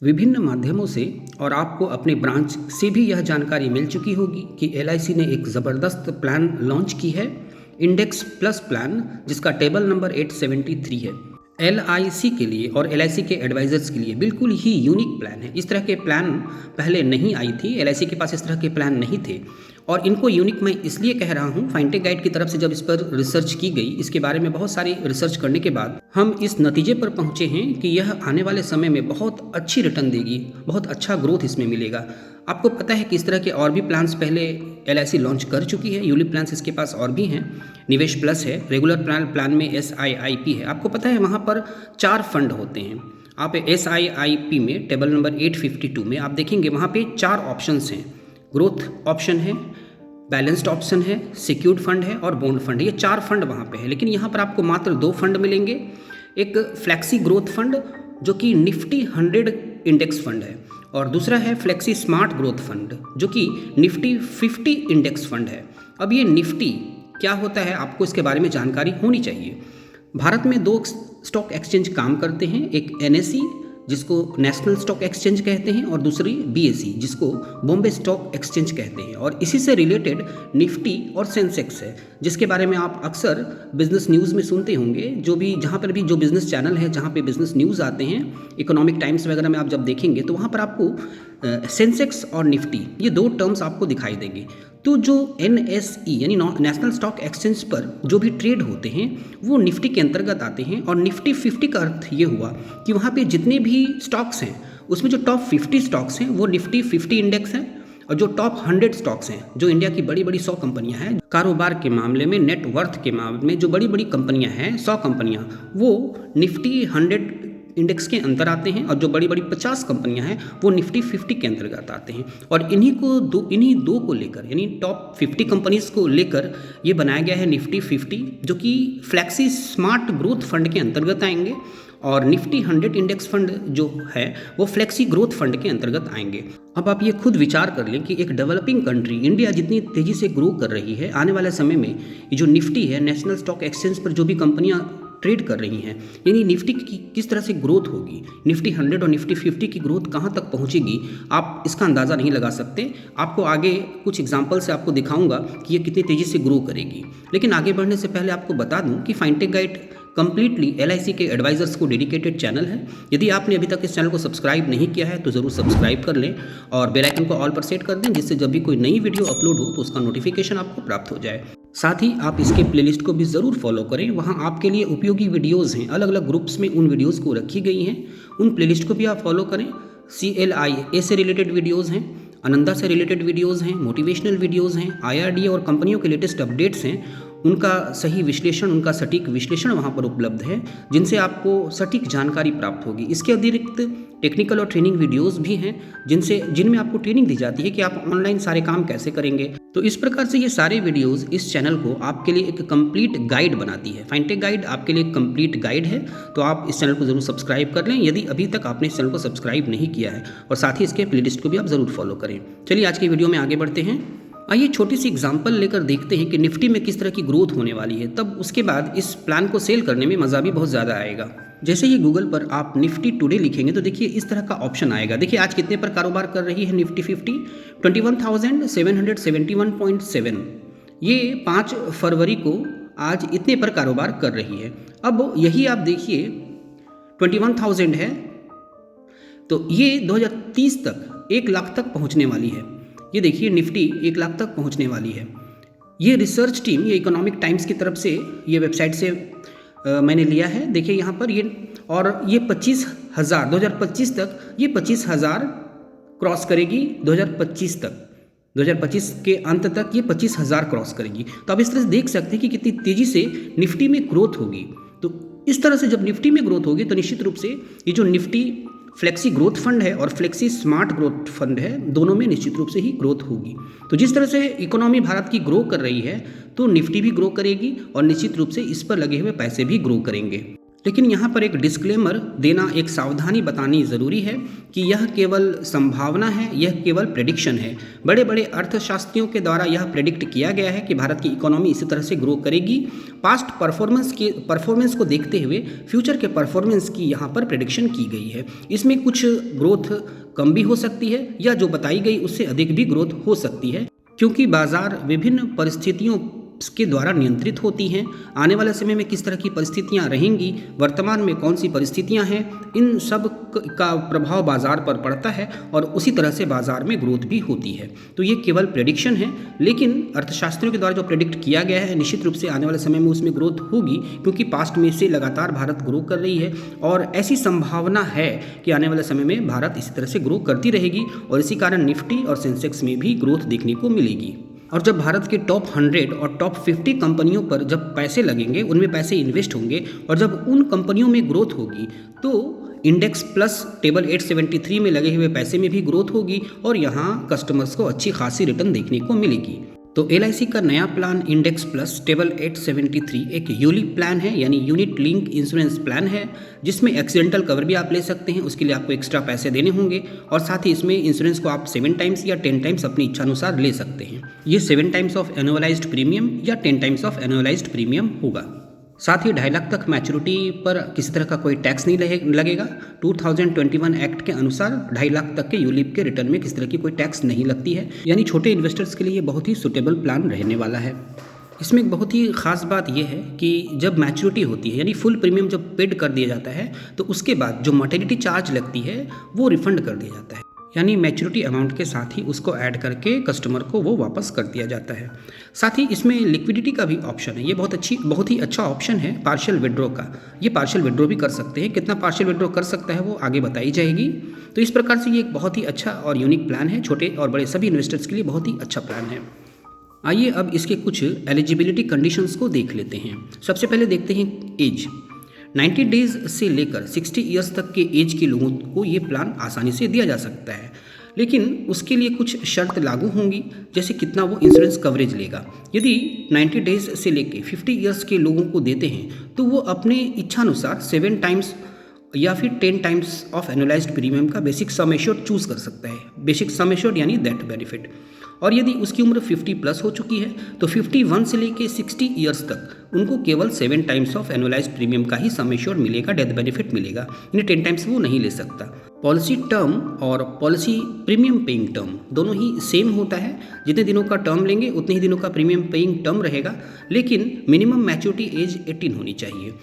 विभिन्न माध्यमों से और आपको अपने ब्रांच से भी यह जानकारी मिल चुकी होगी कि एलआईसी ने एक ज़बरदस्त प्लान लॉन्च की है, इंडेक्स प्लस प्लान, जिसका टेबल नंबर 873 है। एलआईसी के लिए और एलआईसी के एडवाइजर्स के लिए बिल्कुल ही यूनिक प्लान है। इस तरह के प्लान पहले नहीं आई थी, एलआईसी के पास इस तरह के प्लान नहीं थे और इनको यूनिक मैं इसलिए कह रहा हूँ, फाइनटेक गाइड की तरफ से जब इस पर रिसर्च की गई, इसके बारे में बहुत सारी रिसर्च करने के बाद हम इस नतीजे पर पहुँचे हैं कि यह आने वाले समय में बहुत अच्छी रिटर्न देगी, बहुत अच्छा ग्रोथ इसमें मिलेगा। आपको पता है कि इस तरह के और भी प्लान्स पहले एलआईसी लॉन्च कर चुकी है, यूलिप प्लान्स इसके पास और भी हैं, निवेश प्लस है, रेगुलर प्लान में SIIP है। आपको पता है वहाँ पर 4 फंड होते हैं। आप SIIP में टेबल नंबर 852 में आप देखेंगे वहाँ पे 4 ऑप्शंस हैं, ग्रोथ ऑप्शन है, बैलेंस्ड ऑप्शन है, सिक्योर्ड फंड है और बॉन्ड फंड है। ये 4 फंड वहाँ पे है, लेकिन यहाँ पर आपको मात्र 2 फंड मिलेंगे। एक फ्लैक्सी ग्रोथ फंड जो कि निफ्टी 100 इंडेक्स फंड है और दूसरा है फ्लैक्सी स्मार्ट ग्रोथ फंड जो कि निफ्टी 50 इंडेक्स फंड है। अब ये निफ्टी क्या होता है, आपको इसके बारे में जानकारी होनी चाहिए। भारत में 2 स्टॉक एक्सचेंज काम करते हैं, एक NSE जिसको नेशनल स्टॉक एक्सचेंज कहते हैं और दूसरी BSE जिसको बॉम्बे स्टॉक एक्सचेंज कहते हैं। और इसी से रिलेटेड निफ्टी और सेंसेक्स है, जिसके बारे में आप अक्सर बिजनेस न्यूज़ में सुनते होंगे। जो भी जहाँ पर भी जो बिज़नेस चैनल है, जहाँ पे बिज़नेस न्यूज़ आते हैं, इकोनॉमिक टाइम्स वगैरह में आप जब देखेंगे तो वहाँ पर आपको सेंसेक्स और निफ्टी ये 2 टर्म्स आपको दिखाई देंगे। तो जो NSE यानी नेशनल स्टॉक एक्सचेंज पर जो भी ट्रेड होते हैं वो निफ्टी के अंतर्गत आते हैं। और निफ्टी 50 का अर्थ ये हुआ कि वहाँ पे जितने भी स्टॉक्स हैं उसमें जो टॉप 50 स्टॉक्स हैं वो निफ्टी 50 इंडेक्स हैं और जो टॉप 100 स्टॉक्स हैं, जो इंडिया की बड़ी बड़ी 100 कंपनियां हैं, कारोबार के मामले में, नेटवर्थ के मामले में जो बड़ी बड़ी कंपनियां हैं, 100 कंपनियां, वो निफ्टी 100 इंडेक्स के अंदर आते हैं और जो बड़ी बड़ी 50 कंपनियां हैं वो निफ्टी 50 के अंतर्गत आते हैं। और इन्हीं दो को लेकर यानी टॉप 50 कंपनीज को लेकर ये बनाया गया है निफ्टी 50, जो कि फ्लैक्सी स्मार्ट ग्रोथ फंड के अंतर्गत आएंगे और निफ्टी 100 इंडेक्स फंड जो है वो फ्लैक्सी ग्रोथ फंड के अंतर्गत आएंगे। अब आप ये खुद विचार कर लें कि एक डेवलपिंग कंट्री इंडिया जितनी तेज़ी से ग्रो कर रही है, आने वाले समय में ये जो निफ्टी है, नेशनल स्टॉक एक्सचेंज पर जो भी कंपनियां ट्रेड कर रही हैं, यानी निफ्टी की किस तरह से ग्रोथ होगी, निफ्टी 100 और निफ्टी 50 की ग्रोथ कहाँ तक पहुँचेगी, आप इसका अंदाज़ा नहीं लगा सकते। आपको आगे कुछ एग्जांपल से आपको दिखाऊंगा कि ये कितनी तेज़ी से ग्रो करेगी। लेकिन आगे बढ़ने से पहले आपको बता दूं कि फाइनटेक गाइड कंप्लीटली LIC के एडवाइजर्स को डेडिकेटेड चैनल है। यदि आपने अभी तक इस चैनल को सब्सक्राइब नहीं किया है तो ज़रूर सब्सक्राइब कर लें और बेल आइकन को ऑल पर सेट कर दें, जिससे जब भी कोई नई वीडियो अपलोड हो तो उसका नोटिफिकेशन आपको प्राप्त हो जाए। साथ ही आप इसके प्लेलिस्ट को भी ज़रूर फॉलो करें, वहाँ आपके लिए उपयोगी वीडियोज़ हैं, अलग अलग ग्रुप्स में उन वीडियोज़ को रखी गई हैं, उन प्लेलिस्ट को भी आप फॉलो करें। CLIA से रिलेटेड वीडियोज़ हैं, आनंदा से रिलेटेड वीडियोज़ हैं, मोटिवेशनल वीडियोज़ हैं, IRDA और कंपनियों के लेटेस्ट अपडेट्स हैं, उनका सही विश्लेषण, उनका सटीक विश्लेषण वहाँ पर उपलब्ध है, जिनसे आपको सटीक जानकारी प्राप्त होगी। इसके अतिरिक्त टेक्निकल और ट्रेनिंग वीडियोस भी हैं जिनमें आपको ट्रेनिंग दी जाती है कि आप ऑनलाइन सारे काम कैसे करेंगे। तो इस प्रकार से ये सारे वीडियोस इस चैनल को आपके लिए एक कंप्लीट गाइड बनाती है। फाइनटेक गाइड आपके लिए एक कंप्लीट गाइड है, तो आप इस चैनल को ज़रूर सब्सक्राइब कर लें यदि अभी तक आपने इस चैनल को सब्सक्राइब नहीं किया है, और साथ ही इसके प्लेलिस्ट को भी आप ज़रूर फॉलो करें। चलिए आज की वीडियो में आगे बढ़ते हैं। आइए छोटी सी एग्जांपल लेकर देखते हैं कि निफ्टी में किस तरह की ग्रोथ होने वाली है, तब उसके बाद इस प्लान को सेल करने में मज़ा भी बहुत ज़्यादा आएगा। जैसे ही गूगल पर आप निफ्टी टुडे लिखेंगे तो देखिए इस तरह का ऑप्शन आएगा। देखिए आज कितने पर कारोबार कर रही है निफ्टी 50, 21,771.7। ये 5 फरवरी को आज इतने पर कारोबार कर रही है। अब यही आप देखिए 21,000 है तो ये 2030 तक 1 लाख तक पहुंचने वाली है। ये देखिए निफ्टी 1 लाख तक पहुंचने वाली है। ये रिसर्च टीम, ये इकोनॉमिक टाइम्स की तरफ से, ये वेबसाइट से मैंने लिया है। देखिए यहाँ पर ये 25,000 2025 तक ये 25,000 क्रॉस करेगी। 2025 तक, 2025 के अंत तक ये 25,000 क्रॉस करेगी। तो आप इस तरह से देख सकते हैं कि कितनी तेज़ी से निफ्टी में ग्रोथ होगी। तो इस तरह से जब निफ्टी में ग्रोथ होगी तो निश्चित रूप से ये जो निफ्टी फ्लेक्सी ग्रोथ फंड है और फ्लेक्सी स्मार्ट ग्रोथ फंड है, दोनों में निश्चित रूप से ही ग्रोथ होगी। तो जिस तरह से इकोनॉमी भारत की ग्रो कर रही है तो निफ्टी भी ग्रो करेगी और निश्चित रूप से इस पर लगे हुए पैसे भी ग्रो करेंगे। लेकिन यहाँ पर एक डिस्क्लेमर देना, एक सावधानी बतानी ज़रूरी है कि यह केवल संभावना है, यह केवल प्रेडिक्शन है। बड़े बड़े अर्थशास्त्रियों के द्वारा यह प्रेडिक्ट किया गया है कि भारत की इकोनॉमी इसी तरह से ग्रो करेगी। पास्ट परफॉर्मेंस को देखते हुए फ्यूचर के परफॉर्मेंस की यहाँ पर प्रेडिक्शन की गई है। इसमें कुछ ग्रोथ कम भी हो सकती है या जो बताई गई उससे अधिक भी ग्रोथ हो सकती है, क्योंकि बाज़ार विभिन्न परिस्थितियों के द्वारा नियंत्रित होती हैं। आने वाले समय में किस तरह की परिस्थितियां रहेंगी, वर्तमान में कौन सी परिस्थितियां हैं, इन सब का प्रभाव बाज़ार पर पड़ता है और उसी तरह से बाज़ार में ग्रोथ भी होती है। तो ये केवल प्रेडिक्शन है, लेकिन अर्थशास्त्रियों के द्वारा जो प्रेडिक्ट किया गया है निश्चित रूप से आने वाले समय में उसमें ग्रोथ होगी, क्योंकि पास्ट में से लगातार भारत ग्रो कर रही है और ऐसी संभावना है कि आने वाले समय में भारत इसी तरह से ग्रो करती रहेगी और इसी कारण निफ्टी और सेंसेक्स में भी ग्रोथ देखने को मिलेगी। और जब भारत के टॉप 100 और टॉप 50 कंपनियों पर जब पैसे लगेंगे, उनमें पैसे इन्वेस्ट होंगे और जब उन कंपनियों में ग्रोथ होगी तो इंडेक्स प्लस टेबल 873 में लगे हुए पैसे में भी ग्रोथ होगी और यहाँ कस्टमर्स को अच्छी खासी रिटर्न देखने को मिलेगी। तो LIC का नया प्लान इंडेक्स प्लस टेबल 873 एक यूलिप प्लान है, यानी यूनिट लिंक इंश्योरेंस प्लान है, जिसमें एक्सीडेंटल कवर भी आप ले सकते हैं। उसके लिए आपको एक्स्ट्रा पैसे देने होंगे और साथ ही इसमें इंश्योरेंस को आप 7 टाइम्स या 10 टाइम्स अपनी इच्छा अनुसार ले सकते हैं। ये 7 टाइम्स ऑफ एनुअलाइज्ड प्रीमियम या 10 टाइम्स ऑफ एनुअलाइज्ड प्रीमियम होगा। साथ ही 2.5 लाख तक मैच्योरिटी पर किसी तरह का कोई टैक्स नहीं लगेगा। 2021 एक्ट के अनुसार 2.5 लाख तक के यूलिप के रिटर्न में किसी तरह की कोई टैक्स नहीं लगती है, यानी छोटे इन्वेस्टर्स के लिए बहुत ही सुटेबल प्लान रहने वाला है। इसमें एक बहुत ही ख़ास बात यह है कि जब मैच्योरिटी होती है, यानी फुल प्रीमियम जब पेड कर दिया जाता है, तो उसके बाद जो मॉर्टेलिटी चार्ज लगती है वो रिफंड कर दिया जाता है, यानी मैच्योरिटी अमाउंट के साथ ही उसको ऐड करके कस्टमर को वो वापस कर दिया जाता है। साथ ही इसमें लिक्विडिटी का भी ऑप्शन है। ये बहुत ही अच्छा ऑप्शन है पार्शियल विड्रॉ का। ये पार्शियल विड्रॉ भी कर सकते हैं। कितना पार्शियल विड्रॉ कर सकता है वो आगे बताई जाएगी। तो इस प्रकार से ये एक बहुत ही अच्छा और यूनिक प्लान है। छोटे और बड़े सभी इन्वेस्टर्स के लिए बहुत ही अच्छा प्लान है। आइए अब इसके कुछ एलिजिबिलिटी कंडीशंस को देख लेते हैं। सबसे पहले देखते हैं एज। 90 डेज से लेकर 60 ईयर्स तक के एज के लोगों को ये प्लान आसानी से दिया जा सकता है, लेकिन उसके लिए कुछ शर्त लागू होंगी, जैसे कितना वो इंश्योरेंस कवरेज लेगा। यदि 90 डेज से लेकर 50 ईयर्स के लोगों को देते हैं तो वो अपने इच्छानुसार 7 टाइम्स या फिर 10 टाइम्स ऑफ एनुअलाइज्ड प्रीमियम का बेसिक सम एश्योर्ड चूज कर सकता है। बेसिक सम एश्योर्ड यानी दैट बेनिफिट। और यदि उसकी उम्र 50 प्लस हो चुकी है तो 51 से लेकर 60 ईयर्स तक उनको केवल 7 टाइम्स ऑफ एनुअलाइज्ड प्रीमियम का ही सम एश्योर्ड मिलेगा, डेथ बेनिफिट मिलेगा, यानी 10 टाइम्स वो नहीं ले सकता। पॉलिसी टर्म और पॉलिसी प्रीमियम पेइंग टर्म दोनों ही सेम होता है। जितने दिनों का टर्म लेंगे उतने ही दिनों का प्रीमियम पेइंग टर्म रहेगा, लेकिन मिनिमम मैच्योरिटी एज 18 होनी चाहिए।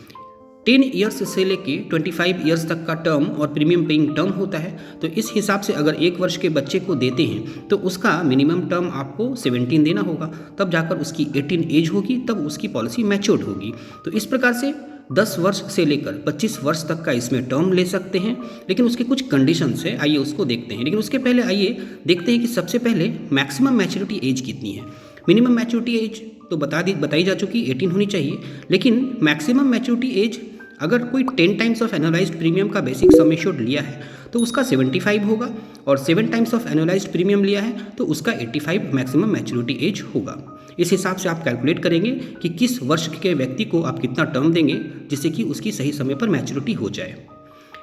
10 ईयर्स से लेके 25 ईयर्स तक का टर्म और प्रीमियम पेइंग टर्म होता है। तो इस हिसाब से अगर 1 वर्ष के बच्चे को देते हैं तो उसका मिनिमम टर्म आपको 17 देना होगा, तब जाकर उसकी 18 एज होगी, तब उसकी पॉलिसी मैच्योर्ड होगी। तो इस प्रकार से 10 वर्ष से लेकर 25 वर्ष तक का इसमें टर्म ले सकते हैं, लेकिन उसके कुछ कंडीशंस है, आइए उसको देखते हैं। लेकिन उसके पहले आइए देखते हैं कि सबसे पहले मैक्सिमम मैच्योरिटी एज कितनी है। मिनिमम मैच्योरिटी एज तो बताई जा चुकी 18 होनी चाहिए, लेकिन मैक्सिमम मैच्योरिटी एज अगर कोई 10 टाइम्स ऑफ एनुअलाइज्ड प्रीमियम का बेसिक सम एश्योर्ड लिया है तो उसका 75 होगा, और 7 टाइम्स ऑफ एनुअलाइज्ड प्रीमियम लिया है तो उसका 85 मैक्सिमम मैच्योरिटी एज होगा। इस हिसाब से आप कैलकुलेट करेंगे कि किस वर्ष के व्यक्ति को आप कितना टर्म देंगे जिससे कि उसकी सही समय पर मैच्योरिटी हो जाए।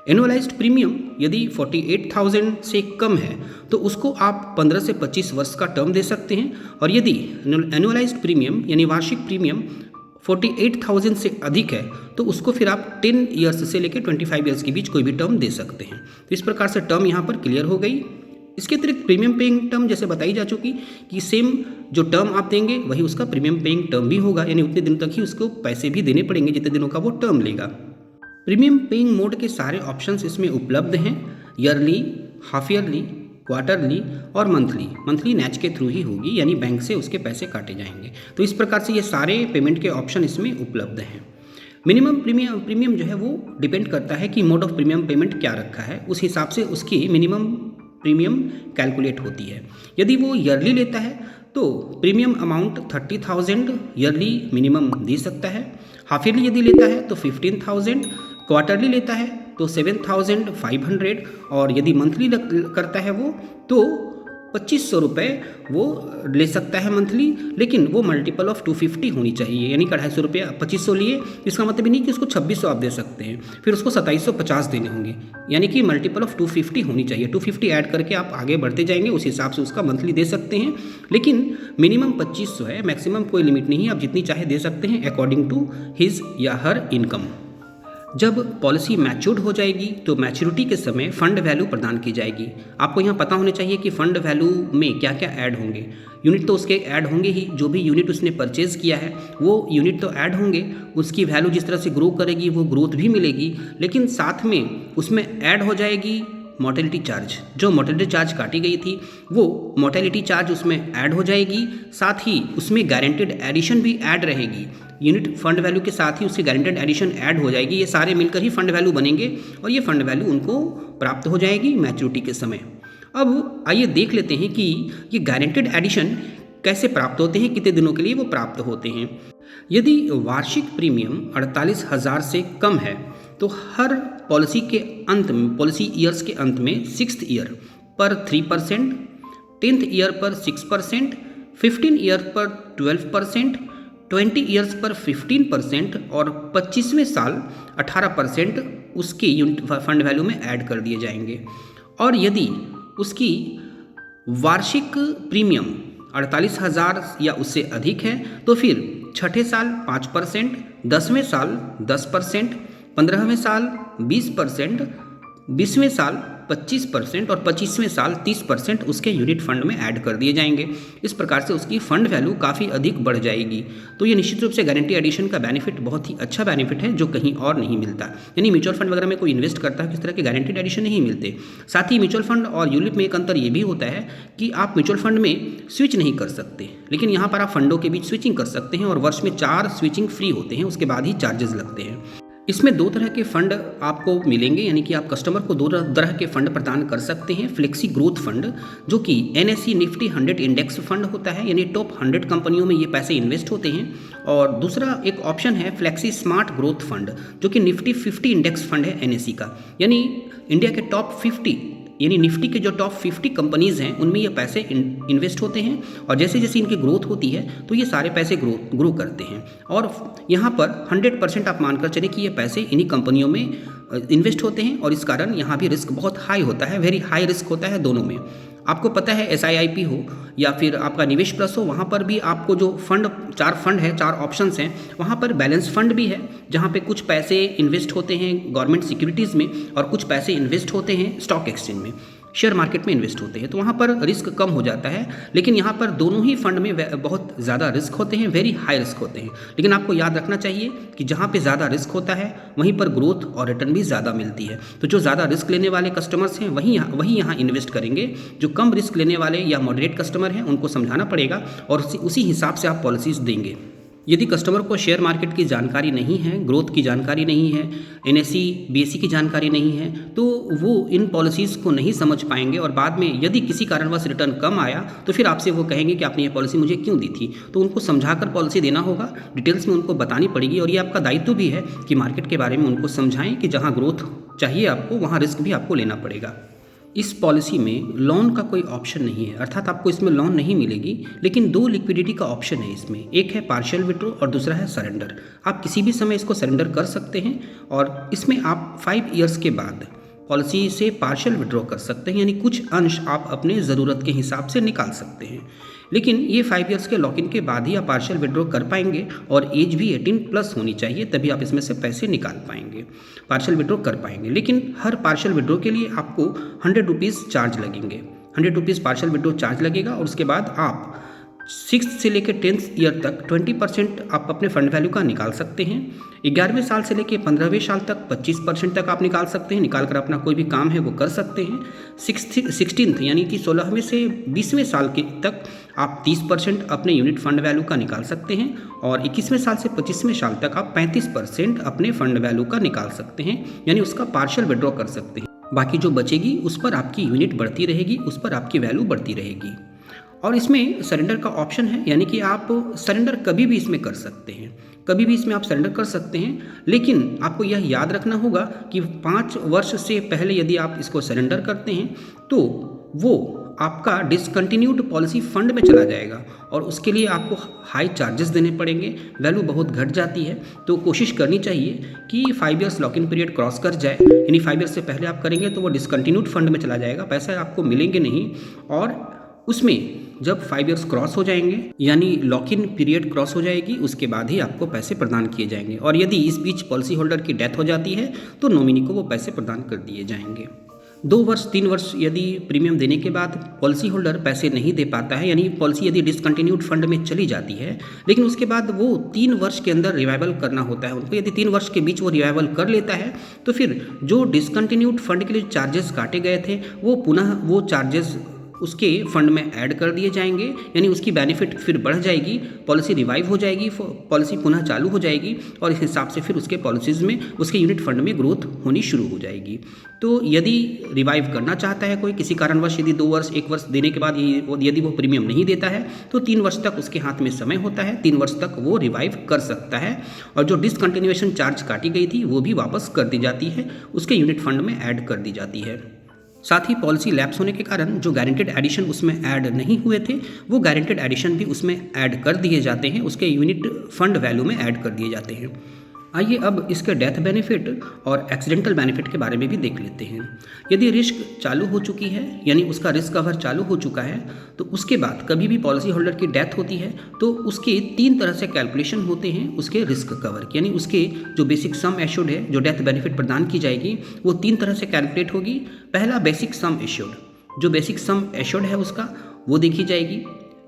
एनुअलाइज्ड प्रीमियम यदि 48,000 से कम है तो उसको आप 15 से 25 वर्ष का टर्म दे सकते हैं, और यदि एनुअलाइज्ड प्रीमियम यानी वार्षिक प्रीमियम 48,000 से अधिक है तो उसको फिर आप 10 ईयर्स से लेकर 25 ईयर्स के बीच कोई भी टर्म दे सकते हैं। तो इस प्रकार से टर्म यहाँ पर क्लियर हो गई। इसके अतिरिक्त प्रीमियम पेइंग टर्म जैसे बताई जा चुकी कि सेम जो टर्म आप देंगे वही उसका प्रीमियम पेइंग टर्म भी होगा, यानी उतने दिन तक ही उसको पैसे भी देने पड़ेंगे जितने दिनों का वो टर्म लेगा। प्रीमियम पेइंग मोड के सारे ऑप्शंस इसमें उपलब्ध हैं। ईयरली, हाफ ईयरली, क्वार्टरली और मंथली नैच के थ्रू ही होगी, यानी बैंक से उसके पैसे काटे जाएंगे। तो इस प्रकार से ये सारे पेमेंट के ऑप्शन इसमें उपलब्ध हैं। मिनिमम प्रीमियम जो है वो डिपेंड करता है कि मोड ऑफ प्रीमियम पेमेंट क्या रखा है, उस हिसाब से उसकी मिनिमम प्रीमियम कैलकुलेट होती है। यदि वो ईयरली लेता है तो प्रीमियम अमाउंट 30,000 ईयरली मिनिमम दे सकता है। हाफ ईयरली यदि लेता है तो 15,000, क्वार्टरली लेता है तो 7,500, और यदि मंथली करता है वो तो 2500 रुपये वो ले सकता है मंथली, लेकिन वो मल्टीपल ऑफ 250 होनी चाहिए, यानी 250 रुपये 2500 लिए, इसका मतलब नहीं कि उसको 2600 आप दे सकते हैं, फिर उसको 2750 देने होंगे, यानी कि मल्टीपल ऑफ 250 होनी चाहिए। 250 ऐड करके आप आगे बढ़ते जाएंगे, उस हिसाब से उसका मंथली दे सकते हैं, लेकिन मिनिमम 2500 है, मैक्सिमम कोई लिमिट नहीं है, आप जितनी चाहे दे सकते हैं अकॉर्डिंग टू हिज या हर इनकम। जब पॉलिसी मैच्योर्ड हो जाएगी तो मैच्योरिटी के समय फ़ंड वैल्यू प्रदान की जाएगी। आपको यहाँ पता होना चाहिए कि फ़ंड वैल्यू में क्या क्या ऐड होंगे। यूनिट तो उसके ऐड होंगे ही, जो भी यूनिट उसने परचेज़ किया है वो यूनिट तो ऐड होंगे, उसकी वैल्यू जिस तरह से ग्रो करेगी वो ग्रोथ भी मिलेगी, लेकिन साथ में उसमें ऐड हो जाएगी मोर्टेलिटी चार्ज। जो मोर्टेलिटी चार्ज काटी गई थी वो मोर्टेलिटी चार्ज उसमें ऐड हो जाएगी, साथ ही उसमें गारंटेड एडिशन भी ऐड रहेगी। यूनिट फंड वैल्यू के साथ ही उसकी गारंटेड एडिशन ऐड हो जाएगी, ये सारे मिलकर ही फंड वैल्यू बनेंगे और ये फंड वैल्यू उनको प्राप्त हो जाएगी मैच्योरिटी के समय। अब आइए देख लेते हैं कि ये गारंटेड एडिशन कैसे प्राप्त होते हैं, कितने दिनों के लिए वो प्राप्त होते हैं। यदि वार्षिक प्रीमियम 48,000 से कम है तो हर पॉलिसी के अंत में, पॉलिसी ईयर्स के अंत में 6th ईयर पर 3%, 10th ईयर पर 6%, 15 ईयर पर 12%, 20 ईयर्स पर 15% और 25वें साल 18% उसके यूनिट फंड वैल्यू में ऐड कर दिए जाएंगे। और यदि उसकी वार्षिक प्रीमियम 48,000 या उससे अधिक है तो फिर छठे साल 5%, 10वें साल 10%, 15वें साल 20%, 20वें साल 25% और 25वें साल 30% उसके यूनिट फंड में ऐड कर दिए जाएंगे। इस प्रकार से उसकी फंड वैल्यू काफ़ी अधिक बढ़ जाएगी। तो ये निश्चित रूप से गारंटी एडिशन का बेनिफिट बहुत ही अच्छा बेनिफिट है जो कहीं और नहीं मिलता। यानी म्यूचुअल फंड वगैरह में कोई इन्वेस्ट करता है किस तरह के गारंटीड एडिशन नहीं मिलते। साथ ही म्यूचुअल फंड और यूलिप में एक अंतर ये भी होता है कि आप म्यूचुअल फंड में स्विच नहीं कर सकते, लेकिन यहाँ पर आप फंडों के बीच स्विचिंग कर सकते हैं और वर्ष में 4 स्विचिंग फ्री होते हैं, उसके बाद ही चार्जेस लगते हैं। इसमें 2 तरह के फंड आपको मिलेंगे, यानी कि आप कस्टमर को 2 तरह के फंड प्रदान कर सकते हैं। फ्लेक्सी ग्रोथ फंड जो कि NSE निफ्टी 100 इंडेक्स फंड होता है, यानी टॉप 100 कंपनियों में ये पैसे इन्वेस्ट होते हैं। और दूसरा एक ऑप्शन है फ्लेक्सी स्मार्ट ग्रोथ फंड जो कि निफ्टी 50 इंडेक्स फंड है NSE का, यानी इंडिया के टॉप 50 यानी निफ्टी के जो टॉप 50 कंपनीज़ हैं उनमें ये पैसे इन्वेस्ट होते हैं और जैसे जैसे इनकी ग्रोथ होती है तो ये सारे पैसे ग्रो करते हैं। और यहाँ पर 100% आप मानकर चलें कि ये पैसे इन्हीं कंपनियों में इन्वेस्ट होते हैं और इस कारण यहाँ भी रिस्क बहुत हाई होता है, वेरी हाई रिस्क होता है दोनों में। आपको पता है SIIP हो या फिर आपका निवेश प्लस हो, वहाँ पर भी आपको जो फंड 4 फंड है, 4 ऑप्शंस हैं, वहाँ पर बैलेंस फंड भी है जहाँ पे कुछ पैसे इन्वेस्ट होते हैं गवर्नमेंट सिक्योरिटीज़ में और कुछ पैसे इन्वेस्ट होते हैं स्टॉक एक्सचेंज में, शेयर मार्केट में इन्वेस्ट होते हैं, तो वहाँ पर रिस्क कम हो जाता है। लेकिन यहाँ पर दोनों ही फंड में बहुत ज़्यादा रिस्क होते हैं, वेरी हाई रिस्क होते हैं। लेकिन आपको याद रखना चाहिए कि जहाँ पे ज़्यादा रिस्क होता है वहीं पर ग्रोथ और रिटर्न भी ज़्यादा मिलती है। तो जो ज़्यादा रिस्क लेने वाले कस्टमर्स हैं वही यहाँ इन्वेस्ट करेंगे। जो कम रिस्क लेने वाले या मॉडरेट कस्टमर हैं उनको समझाना पड़ेगा और उसी हिसाब से आप पॉलिसीज़ देंगे। यदि कस्टमर को शेयर मार्केट की जानकारी नहीं है, ग्रोथ की जानकारी नहीं है, NSE BSE की जानकारी नहीं है, तो वो इन पॉलिसीज़ को नहीं समझ पाएंगे और बाद में यदि किसी कारणवश रिटर्न कम आया तो फिर आपसे वो कहेंगे कि आपने ये पॉलिसी मुझे क्यों दी थी। तो उनको समझाकर पॉलिसी देना होगा, डिटेल्स में उनको बतानी पड़ेगी और ये आपका दायित्व भी है कि मार्केट के बारे में उनको समझाएं कि जहाँ ग्रोथ चाहिए आपको वहाँ रिस्क भी आपको लेना पड़ेगा। इस पॉलिसी में लोन का कोई ऑप्शन नहीं है, अर्थात आपको इसमें लोन नहीं मिलेगी, लेकिन 2 लिक्विडिटी का ऑप्शन है इसमें। एक है पार्शियल विड्रॉ और दूसरा है सरेंडर। आप किसी भी समय इसको सरेंडर कर सकते हैं और इसमें आप 5 ईयर्स के बाद पॉलिसी से पार्शियल विड्रॉ कर सकते हैं, यानी कुछ अंश आप अपने ज़रूरत के हिसाब से निकाल सकते हैं। लेकिन ये 5 ईयर्स के लॉक इन के बाद ही आप पार्शियल विड्रॉ कर पाएंगे और एज भी 18+ होनी चाहिए, तभी आप इसमें से पैसे निकाल पाएंगे, पार्शियल विड्रॉ कर पाएंगे। लेकिन हर पार्शियल विड्रॉ के लिए आपको 100 रुपीज़ चार्ज लगेंगे, 100 रुपीज़ पार्शियल विड्रॉ चार्ज लगेगा और उसके बाद आप 6th से लेकर 10th ईयर तक 20% आप अपने फंड वैल्यू का निकाल सकते हैं। 11वें साल से लेकर 15वें साल तक 25% तक आप निकाल सकते हैं, निकाल कर अपना कोई भी काम है वो कर सकते हैं। 16th यानी कि 16वें से 20वें साल के तक आप 30% अपने यूनिट फंड वैल्यू का निकाल सकते हैं और 21वें साल से 25वें साल तक आप 35% अपने फंड वैल्यू का निकाल सकते हैं, यानी उसका पार्शियल विड्रॉ कर सकते हैं। बाकी जो बचेगी उस पर आपकी यूनिट बढ़ती रहेगी, उस पर आपकी वैल्यू बढ़ती रहेगी। और इसमें सरेंडर का ऑप्शन है, यानी कि आप सरेंडर कभी भी इसमें कर सकते हैं, कभी भी इसमें आप सरेंडर कर सकते हैं। लेकिन आपको यह याद रखना होगा कि 5 वर्ष से पहले यदि आप इसको सरेंडर करते हैं तो वो आपका डिसकंटिन्यूड पॉलिसी फंड में चला जाएगा और उसके लिए आपको हाई चार्जेस देने पड़ेंगे, वैल्यू बहुत घट जाती है। तो कोशिश करनी चाहिए कि 5 years lock in period cross कर जाए, यानी 5 ईयर्स से पहले आप करेंगे तो वो डिसकंटिन्यूड फंड में चला जाएगा, पैसे आपको मिलेंगे नहीं। और उसमें जब 5 ईयर्स क्रॉस हो जाएंगे यानी लॉक इन पीरियड क्रॉस हो जाएगी, उसके बाद ही आपको पैसे प्रदान किए जाएंगे। और यदि इस बीच पॉलिसी होल्डर की डेथ हो जाती है तो नॉमिनी को वो पैसे प्रदान कर दिए जाएंगे। 2 वर्ष 3 वर्ष यदि प्रीमियम देने के बाद पॉलिसी होल्डर पैसे नहीं दे पाता है, यानी पॉलिसी यदि डिसकंटिन्यूड फंड में चली जाती है, लेकिन उसके बाद वो 3 वर्ष के अंदर रिवाइवल करना होता है उनको, यदि 3 वर्ष के बीच वो रिवाइवल कर लेता है तो फिर जो डिसकंटिन्यूड फंड के लिए चार्जेस काटे गए थे वो पुनः वो चार्जेस उसके फंड में ऐड कर दिए जाएंगे, यानी उसकी बेनिफिट फिर बढ़ जाएगी, पॉलिसी रिवाइव हो जाएगी, पॉलिसी पुनः चालू हो जाएगी और इस हिसाब से फिर उसके पॉलिसीज़ में उसके यूनिट फंड में ग्रोथ होनी शुरू हो जाएगी। तो यदि रिवाइव करना चाहता है कोई किसी कारणवश, यदि 2 वर्ष 1 वर्ष देने के बाद यदि वो प्रीमियम नहीं देता है तो 3 वर्ष तक उसके हाथ में समय होता है, 3 वर्ष तक वो रिवाइव कर सकता है और जो डिसकंटिन्यूएशन चार्ज काटी गई थी वो भी वापस कर दी जाती है, उसके यूनिट फंड में ऐड कर दी जाती है। साथ ही पॉलिसी लैप्स होने के कारण जो गारंटेड एडिशन उसमें ऐड नहीं हुए थे वो गारंटेड एडिशन भी उसमें ऐड कर दिए जाते हैं, उसके यूनिट फंड वैल्यू में ऐड कर दिए जाते हैं। आइए अब इसके डेथ बेनिफिट और एक्सीडेंटल बेनिफिट के बारे में भी देख लेते हैं। यदि रिस्क चालू हो चुकी है यानी उसका रिस्क कवर चालू हो चुका है तो उसके बाद कभी भी पॉलिसी होल्डर की डेथ होती है तो उसके 3 तरह से कैलकुलेशन होते हैं उसके रिस्क कवर की, यानी उसके जो बेसिक सम एश्योर्ड है, जो डेथ बेनिफिट प्रदान की जाएगी वो 3 तरह से कैलकुलेट होगी। पहला बेसिक सम एश्योर्ड, जो बेसिक सम एश्योर्ड है उसका वो देखी जाएगी,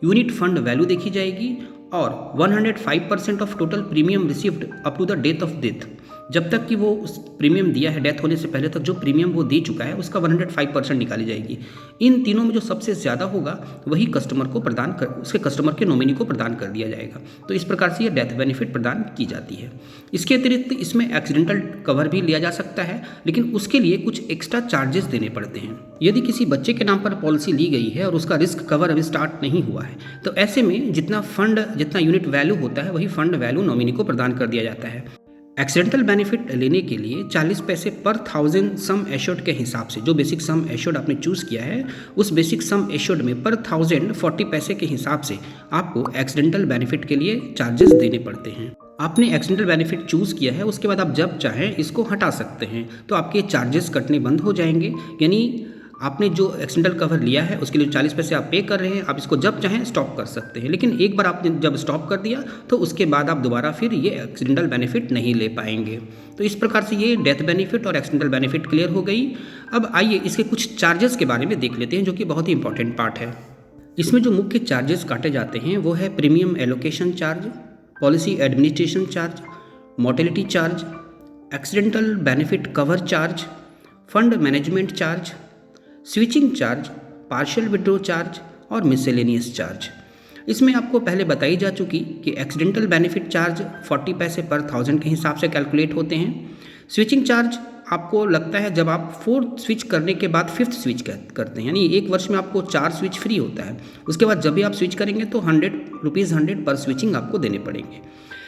यूनिट फंड वैल्यू देखी जाएगी और 105% of total premium received up to the death of death, जब तक कि वो उस प्रीमियम दिया है डेथ होने से पहले तक जो प्रीमियम वो दे चुका है उसका 105% निकाली जाएगी। इन तीनों में जो सबसे ज़्यादा होगा वही कस्टमर को प्रदान कर उसके कस्टमर के नॉमिनी को प्रदान कर दिया जाएगा। तो इस प्रकार से ये डेथ बेनिफिट प्रदान की जाती है। इसके अतिरिक्त इसमें एक्सीडेंटल कवर भी लिया जा सकता है, लेकिन उसके लिए कुछ एक्स्ट्रा चार्जेस देने पड़ते हैं। यदि किसी बच्चे के नाम पर पॉलिसी ली गई है और उसका रिस्क कवर अभी स्टार्ट नहीं हुआ है तो ऐसे में जितना यूनिट वैल्यू होता है वही फंड वैल्यू नॉमिनी को प्रदान कर दिया जाता है। एक्सीडेंटल बेनिफिट लेने के लिए 40 पैसे पर 1000 सम एश्योर्ड के हिसाब से, जो बेसिक सम एश्योर्ड आपने चूज़ किया है उस बेसिक सम एश्योर्ड में पर 1000 40 पैसे के हिसाब से आपको एक्सीडेंटल बेनिफिट के लिए चार्जेस देने पड़ते हैं। आपने एक्सीडेंटल बेनिफिट चूज़ किया है उसके बाद आप जब चाहें इसको हटा सकते हैं, तो आपके चार्जेस कटने बंद हो जाएंगे। यानी आपने जो एक्सीडेंटल कवर लिया है उसके लिए 40 पैसे आप पे कर रहे हैं, आप इसको जब चाहें स्टॉप कर सकते हैं, लेकिन एक बार आपने जब स्टॉप कर दिया तो उसके बाद आप दोबारा फिर ये एक्सीडेंटल बेनिफिट नहीं ले पाएंगे। तो इस प्रकार से ये डेथ बेनिफिट और एक्सीडेंटल बेनिफिट क्लियर हो गई। अब आइए इसके कुछ चार्जेस के बारे में देख लेते हैं जो कि बहुत ही इंपॉर्टेंट पार्ट है। इसमें जो मुख्य चार्जेस काटे जाते हैं वो है premium allocation charge, policy administration charge, mortality charge, accidental benefit cover charge, fund management charge, switching charge, partial withdraw charge और मिसलेनियस चार्ज। इसमें आपको पहले बताई जा चुकी कि एक्सीडेंटल बेनिफिट चार्ज 40 पैसे पर 1000 के हिसाब से कैलकुलेट होते हैं। स्विचिंग चार्ज आपको लगता है जब आप 4th स्विच करने के बाद 5th स्विच करते हैं, यानी एक वर्ष में आपको 4 स्विच फ्री होता है, उसके बाद जब भी आप स्विच करेंगे तो 100 पर स्विचिंग आपको देने पड़ेंगे।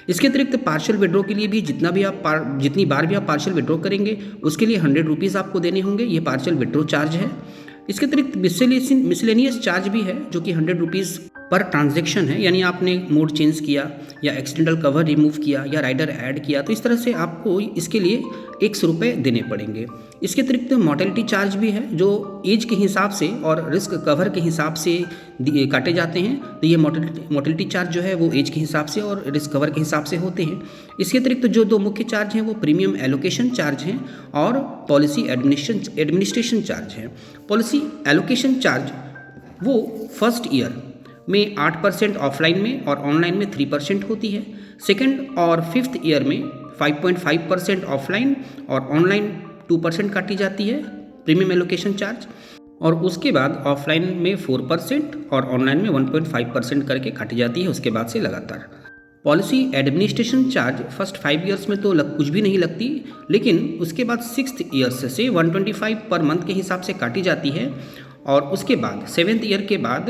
इसके अतिरिक्त पार्शियल विड्रॉ के लिए भी जितनी बार भी आप पार्शियल विड्रॉ करेंगे उसके लिए 100 रुपीज़ आपको देने होंगे, ये पार्शियल विड्रॉ चार्ज है। इसके अतिरिक्त मिसलेनियस चार्ज भी है जो कि 100 रुपीज़ पर ट्रांजैक्शन है, यानी आपने मोड चेंज किया या एक्सीडेंटल कवर रिमूव किया या राइडर ऐड किया तो इस तरह से आपको इसके लिए 100 रुपये देने पड़ेंगे। इसके अतिरिक्त मोर्टेलिटी चार्ज भी है जो एज के हिसाब से और रिस्क कवर के हिसाब से काटे जाते हैं। तो ये मोर्टेलिटी चार्ज जो है वो एज के हिसाब से और रिस्क कवर के हिसाब से होते हैं। इसके अतिरिक्त जो 2 मुख्य चार्ज हैं वो प्रीमियम एलोकेशन चार्ज हैं और पॉलिसी एडमिनिस्ट्रेशन चार्ज है। पॉलिसी एलोकेशन चार्ज वो फर्स्ट ईयर में 8% ऑफलाइन में और ऑनलाइन में 3% होती है। सेकेंड और 5th ईयर में 5.5% ऑफलाइन और ऑनलाइन 2% काटी जाती है प्रीमियम एलोकेशन चार्ज, और उसके बाद ऑफलाइन में 4% और ऑनलाइन में 1.5% करके काटी जाती है उसके बाद से लगातार। Policy administration charge first 5 years में तो कुछ भी नहीं लगती, लेकिन उसके बाद 6th ईयर्स से 125 पर मंथ के हिसाब से काटी जाती है और उसके बाद 7th ईयर के बाद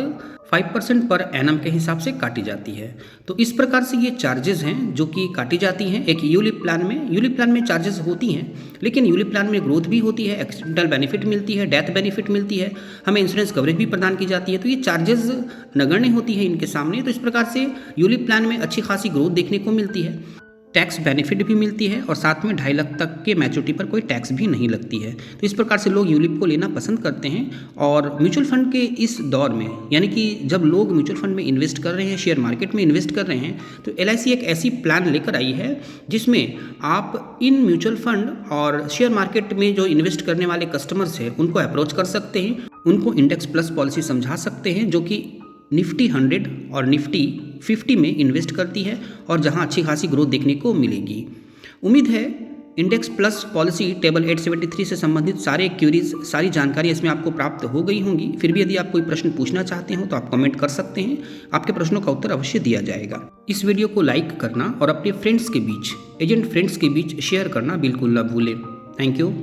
5% पर एनम के हिसाब से काटी जाती है। तो इस प्रकार से ये चार्जेस हैं जो कि काटी जाती हैं एक यूलिप प्लान में चार्जेस होती हैं, लेकिन यूलिप प्लान में ग्रोथ भी होती है, एक्सीडेंटल बेनिफिट मिलती है, डेथ बेनिफिट मिलती है, हमें इंश्योरेंस कवरेज भी प्रदान की जाती है। तो ये चार्जेस नगण्य होती है इनके सामने। तो इस प्रकार से यूलिप प्लान में अच्छी खासी ग्रोथ देखने को मिलती है, टैक्स बेनिफिट भी मिलती है और साथ में 2.5 लाख तक के मैच्योरिटी पर कोई टैक्स भी नहीं लगती है। तो इस प्रकार से लोग यूलिप को लेना पसंद करते हैं। और म्यूचुअल फंड के इस दौर में, यानी कि जब लोग म्यूचुअल फंड में इन्वेस्ट कर रहे हैं, शेयर मार्केट में इन्वेस्ट कर रहे हैं, तो LIC एक ऐसी प्लान लेकर आई है जिसमें आप इन म्यूचुअल फंड और शेयर मार्केट में जो इन्वेस्ट करने वाले कस्टमर्स हैं उनको अप्रोच कर सकते हैं, उनको इंडेक्स प्लस पॉलिसी समझा सकते हैं जो कि निफ्टी 100 और निफ्टी 50 में इन्वेस्ट करती है और जहां अच्छी खासी ग्रोथ देखने को मिलेगी। उम्मीद है इंडेक्स प्लस पॉलिसी टेबल 873 से संबंधित सारे क्यूरीज, सारी जानकारी इसमें आपको प्राप्त हो गई होंगी। फिर भी यदि आप कोई प्रश्न पूछना चाहते हो तो आप कमेंट कर सकते हैं, आपके प्रश्नों का उत्तर अवश्य दिया जाएगा। इस वीडियो को लाइक करना और अपने फ्रेंड्स के बीच, एजेंट फ्रेंड्स के बीच शेयर करना बिल्कुल न भूलें। Thank you.